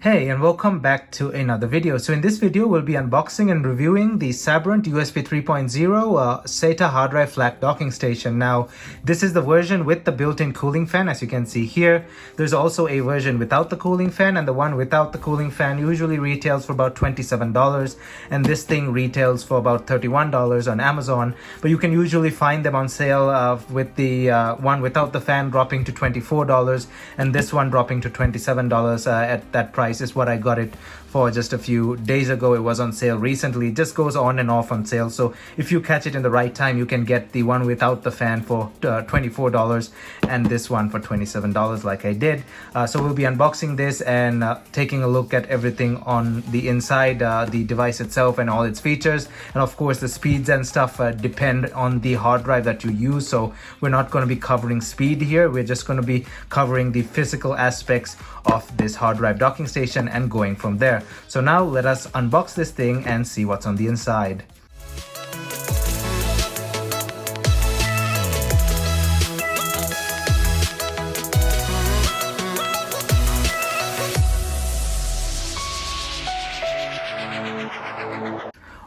Hey, and welcome back to another video. So in this video, we'll be unboxing and reviewing the Sabrent USB 3.0 SATA hard drive flat docking station. Now, this is the version with the built-in cooling fan, as you can see here. There's also a version without the cooling fan, and the one without the cooling fan usually retails for about $27, and this thing retails for about $31 on Amazon. But you can usually find them on sale with the one without the fan dropping to $24, and this one dropping to $27 at that price. Is what I got it for just a few days ago. It was on sale recently. It just goes on and off on sale, so if you catch it in the right time, you can get the one without the fan for $24 and this one for $27 like I did. So we'll be unboxing this and taking a look at everything on the inside, the device itself and all its features, and of course the speeds and stuff depend on the hard drive that you use, so we're not going to be covering speed here. We're just going to be covering the physical aspects of this hard drive docking station and going from there. So now let us unbox this thing and see what's on the inside.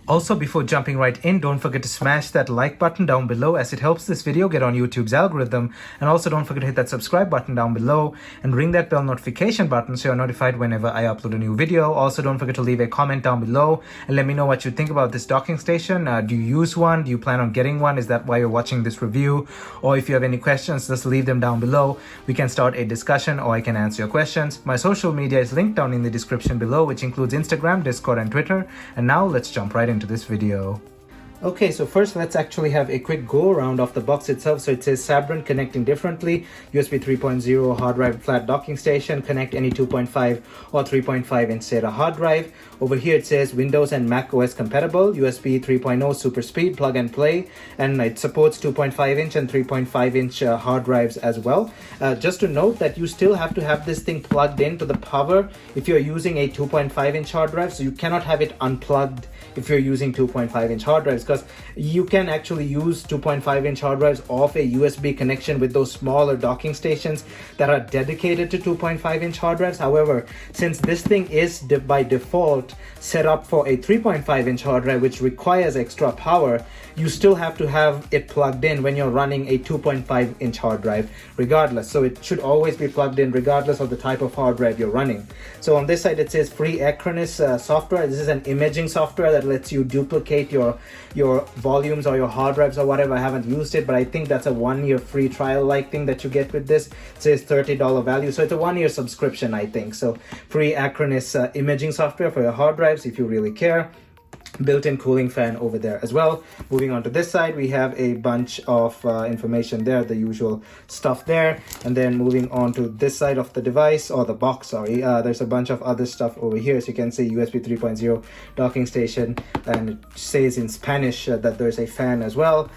Also, before jumping right in, don't forget to smash that like button down below, as it helps this video get on YouTube's algorithm. And also don't forget to hit that subscribe button down below and ring that bell notification button so you're notified whenever I upload a new video. Also, don't forget to leave a comment down below and let me know what you think about this docking station. Do you use one? Do you plan on getting one? Is that why you're watching this review? Or if you have any questions, just leave them down below. We can start a discussion or I can answer your questions. My social media is linked down in the description below, which includes Instagram, Discord, and Twitter. And now let's jump right into this video. Okay, so first let's actually have a quick go around of the box itself. So it says Sabrent connecting differently, USB 3.0 hard drive flat docking station, connect any 2.5 or 3.5 inch SATA hard drive. Over here it says Windows and Mac OS compatible, USB 3.0 super speed, plug and play, and it supports 2.5 inch and 3.5 inch hard drives as well. Just to note that you still have to have this thing plugged into the power if you're using a 2.5 inch hard drive, so you cannot have it unplugged if you're using 2.5 inch hard drives, because you can actually use 2.5 inch hard drives off a USB connection with those smaller docking stations that are dedicated to 2.5 inch hard drives. However, since this thing is by default set up for a 3.5 inch hard drive, which requires extra power, you still have to have it plugged in when you're running a 2.5 inch hard drive regardless. So it should always be plugged in regardless of the type of hard drive you're running. So on this side it says free Acronis software. This is an imaging software that lets you duplicate your volumes or your hard drives or whatever. I haven't used it, but I think that's a 1-year free trial like thing that you get with this. It says $30 value, so it's a 1-year subscription, I think. So free Acronis imaging software for your hard drives if you really care. Built-in cooling fan over there as well. Moving on to this side, we have a bunch of information there, the usual stuff there. And then moving on to this side of the device, or the box, sorry, there's a bunch of other stuff over here. So you can see USB 3.0 docking station, and it says in Spanish that there's a fan as well.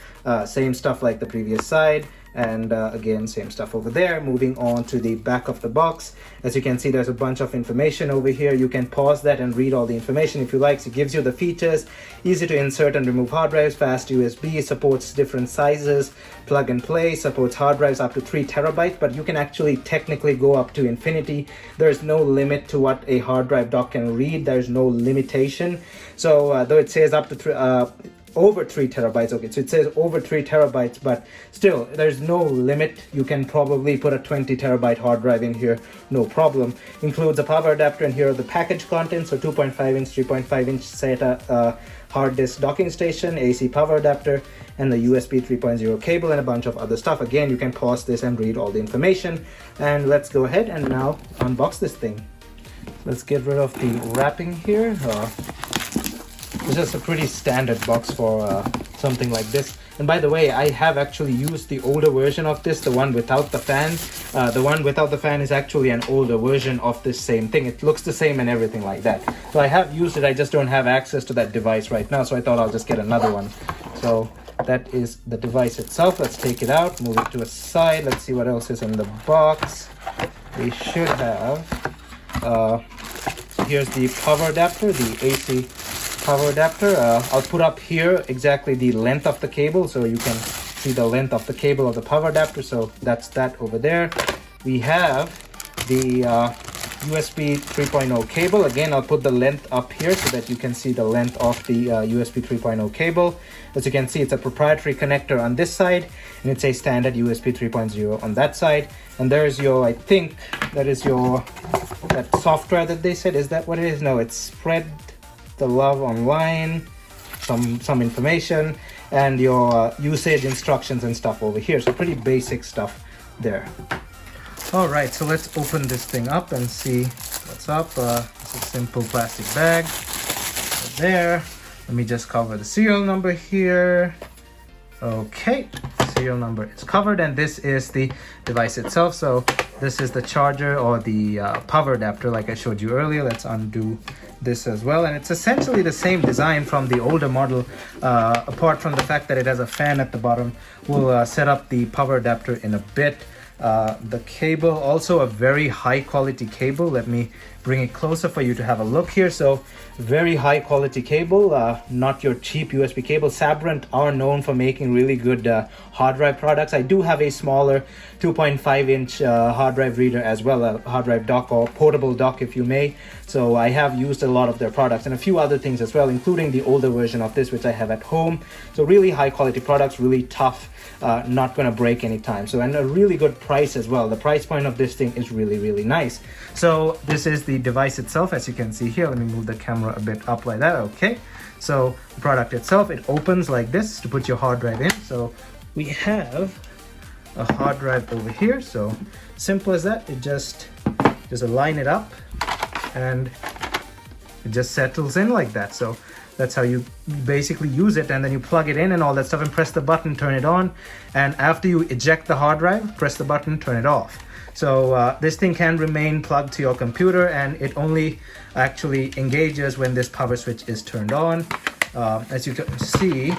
Same stuff like the previous side. And again, same stuff over there. Moving on to the back of the box, as you can see, there's a bunch of information over here. You can pause that and read all the information if you like. So it gives you the features: easy to insert and remove hard drives, fast USB, supports different sizes, plug and play, supports hard drives up to 3 terabytes, but you can actually technically go up to infinity. There's no limit to what a hard drive dock can read. There's no limitation. So though it says up to over 3 terabytes. Okay, so it says over 3 terabytes, but still there's no limit. You can probably put a 20 terabyte hard drive in here, no problem. Includes a power adapter, and here are the package contents. So 2.5 inch, 3.5 inch SATA hard disk docking station, AC power adapter, and the USB 3.0 cable, and a bunch of other stuff. Again, you can pause this and read all the information. And let's go ahead and now unbox this thing. Let's get rid of the wrapping here. It's just a pretty standard box for something like this. And by the way, I have actually used the older version of this, the one without the fan. The one without the fan is actually an older version of this same thing. It looks the same and everything like that. So I have used it, I just don't have access to that device right now, so I thought I'll just get another one. So that is the device itself. Let's take it out, move it to a side. Let's see what else is in the box. We should have, here's the power adapter, the AC power adapter. I'll put up here exactly the length of the cable so you can see the length of the cable of the power adapter. So that's that over there. We have the USB 3.0 cable. Again, I'll put the length up here so that you can see the length of the USB 3.0 cable. As you can see, it's a proprietary connector on this side, and it's a standard USB 3.0 on that side. And there's your, I think that is your, that software that they said, is that what it is? No, it's Spread the Love Online, some information, and your usage instructions and stuff over here. So pretty basic stuff there. All right, so let's open this thing up and see what's up. It's a simple plastic bag right there. Let me just cover the serial number here. Okay, serial number is covered, and this is the device itself. So this is the charger or the power adapter like I showed you earlier. Let's undo this as well, and it's essentially the same design from the older model, apart from the fact that it has a fan at the bottom. We'll set up the power adapter in a bit. The cable, also a very high quality cable. Let me bring it closer for you to have a look here. So very high quality cable, not your cheap USB cable. Sabrent are known for making really good hard drive products. I do have a smaller 2.5 inch hard drive reader as well, a hard drive dock or portable dock if you may. So I have used a lot of their products and a few other things as well, including the older version of this, which I have at home. So really high quality products, really tough, not going to break anytime. So, and a really good price as well. The price point of this thing is really, really nice. So this is the device itself, as you can see here. Let me move the camera a bit up like that. Okay, so the product itself, it opens like this to put your hard drive in. So we have a hard drive over here. So simple as that. It just align it up and it just settles in like that. So that's how you basically use it, and then you plug it in and all that stuff and press the button, turn it on, and after you eject the hard drive, press the button, turn it off. So this thing can remain plugged to your computer, and it only actually engages when this power switch is turned on. As you can see,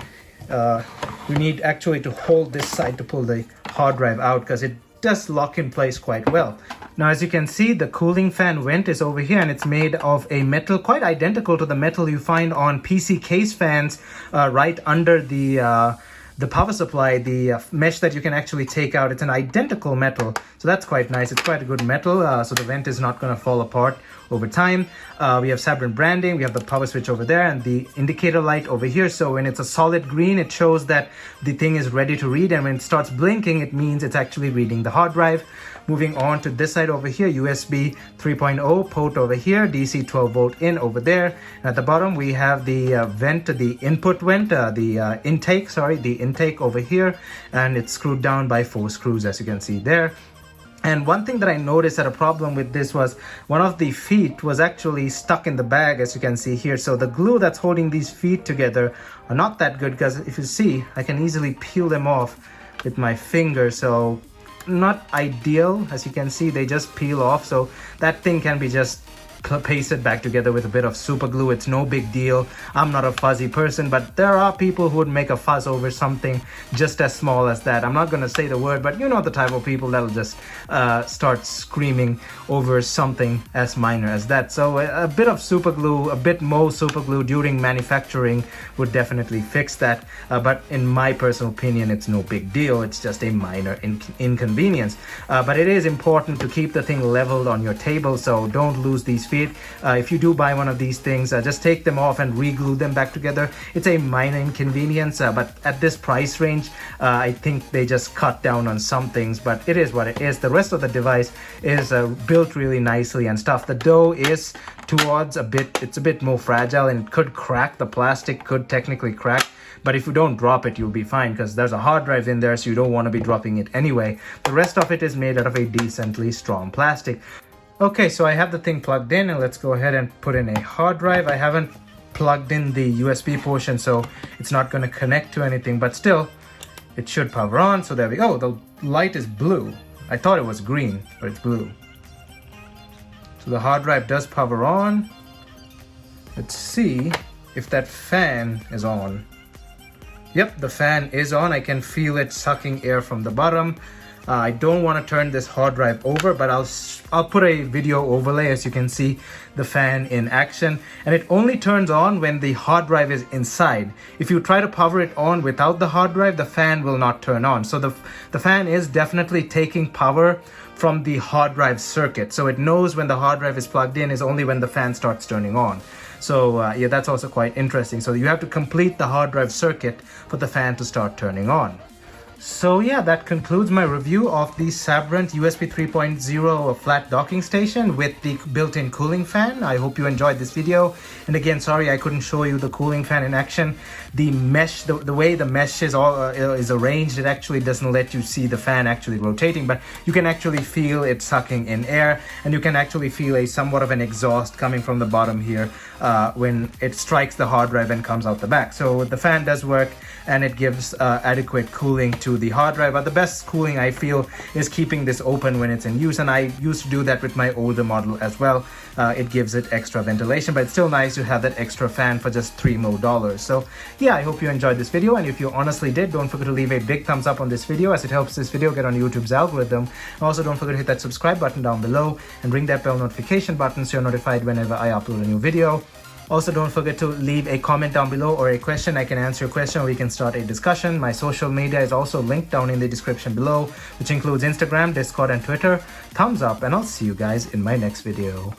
we need actually to hold this side to pull the hard drive out because it does lock in place quite well. Now, as you can see, the cooling fan vent is over here, and it's made of a metal quite identical to the metal you find on PC case fans right under the power supply, the mesh that you can actually take out. It's an identical metal, so that's quite nice. It's quite a good metal, so the vent is not going to fall apart over time. We have Sabrent branding, we have the power switch over there, and the indicator light over here. So when it's a solid green, it shows that the thing is ready to read, and when it starts blinking, it means it's actually reading the hard drive. Moving on to this side over here, USB 3.0 port over here, DC 12 volt in over there. And at the bottom, we have the vent, the input vent, the intake over here, and it's screwed down by 4 screws, as you can see there. And one thing that I noticed that a problem with this was one of the feet was actually stuck in the bag, as you can see here. So the glue that's holding these feet together are not that good, because if you see, I can easily peel them off with my finger. So not ideal. As you can see, they just peel off. So that thing can be just pasted back together with a bit of super glue. It's no big deal. I'm not a fuzzy person, but there are people who would make a fuss over something just as small as that. I'm not going to say the word, but you know the type of people that'll just start screaming over something as minor as that. So a bit of super glue, a bit more super glue during manufacturing would definitely fix that. But in my personal opinion, it's no big deal. It's just a minor inconvenience. But it is important to keep the thing leveled on your table, so don't lose these feet. If you do buy one of these things, just take them off and re-glue them back together. It's a minor inconvenience, but at this price range, I think they just cut down on some things, but it is what it is. The rest of the device is built really nicely and stuff. The dough is towards it's a bit more fragile, and it could crack. The plastic could technically crack, but if you don't drop it, you'll be fine, because there's a hard drive in there, so you don't want to be dropping it anyway. The rest of it is made out of a decently strong plastic. Okay, so I have the thing plugged in, and let's go ahead and put in a hard drive. I haven't plugged in the USB portion, so it's not going to connect to anything, but still, it should power on. So there we go. The light is blue. I thought it was green, but it's blue. So the hard drive does power on. Let's see if that fan is on. Yep, the fan is on. I can feel it sucking air from the bottom. I don't want to turn this hard drive over, but I'll put a video overlay, as you can see the fan in action, and it only turns on when the hard drive is inside. If you try to power it on without the hard drive, the fan will not turn on. So the fan is definitely taking power from the hard drive circuit. So it knows when the hard drive is plugged in is only when the fan starts turning on. So yeah, that's also quite interesting. So you have to complete the hard drive circuit for the fan to start turning on. So yeah, that concludes my review of the Sabrent USB 3.0 flat docking station with the built-in cooling fan. I hope you enjoyed this video. And again, sorry I couldn't show you the cooling fan in action. The mesh, the way the mesh is arranged, it actually doesn't let you see the fan actually rotating, but you can actually feel it sucking in air, and you can actually feel a somewhat of an exhaust coming from the bottom here when it strikes the hard drive and comes out the back. So the fan does work, and it gives adequate cooling to the hard drive. But the best cooling I feel is keeping this open when it's in use, and I used to do that with my older model as well. It gives it extra ventilation, but it's still nice to have that extra fan for just $3 more. So yeah, I hope you enjoyed this video, and if you honestly did, don't forget to leave a big thumbs up on this video, as it helps this video get on YouTube's algorithm. Also, don't forget to hit that subscribe button down below and ring that bell notification button so you're notified whenever I upload a new video. Also, don't forget to leave a comment down below or a question. I can answer your question, or we can start a discussion. My social media is also linked down in the description below, which includes Instagram, Discord, and Twitter. Thumbs up, and I'll see you guys in my next video.